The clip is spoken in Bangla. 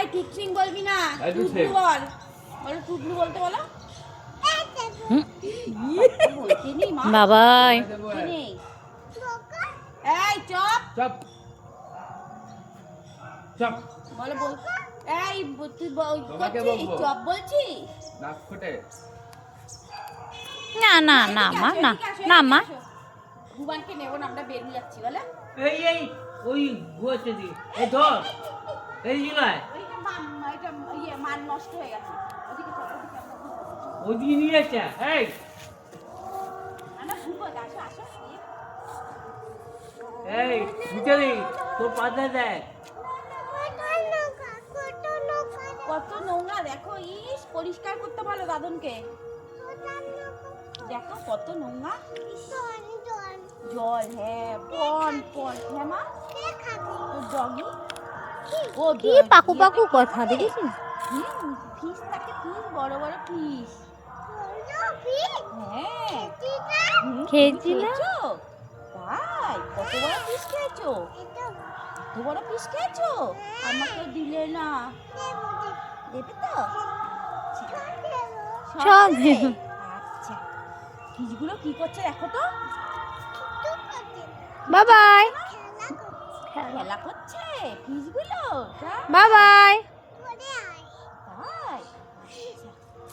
এই টিকচিং বলবি না, টুটলু বল। বলো টুটলু বলতে বলো। বলতে নেই মা। বাবাই নেই। এই চপ। Chop chop. বলো বল। এই তুই তোমাকে করছিস বলবো। চপ বলছিস? নাক ফুটে। না না না মা না না মা ভুবানকে নেবো না, আমরা বেরিয়ে যাচ্ছি বলে। এই ওই গুয়াতে দি এই ধর এই জিগায় ওইটা এটা ইয়ে মান নষ্ট হয়ে গেছে। ওদিকে চল, ওদিকে আমরা ঘুরবো। ওদিকে নিয়ে আসছে এই আমরা ঘুরবো, আসো আসো। এই ভিতরে তোর পাশে দেখ কত নোংরা দেখো, ইস পরিষ্কার করতে বলো দাদনকে। দেখো কত নোংরা। জল, হ্যাঁ পন পন, হ্যাঁ মা তোর ডগি। ও কি পাকু পাকু কথা দেখেছিস? ফিস থাকে, ফিস বড় বড় ফিস। হ্যাঁ খেয়েছি না? খেয়েছো? তাই কত বড় ফিস খেয়েছো? কত বড় ফিস খেয়েছো? আমাকে দিলে না। দেবে তো? সব দেবে? আচ্ছা, ফিসগুলো কি করছে দেখো তো। বাবাই খেলা করছে ফিসগুলো। বাবাই।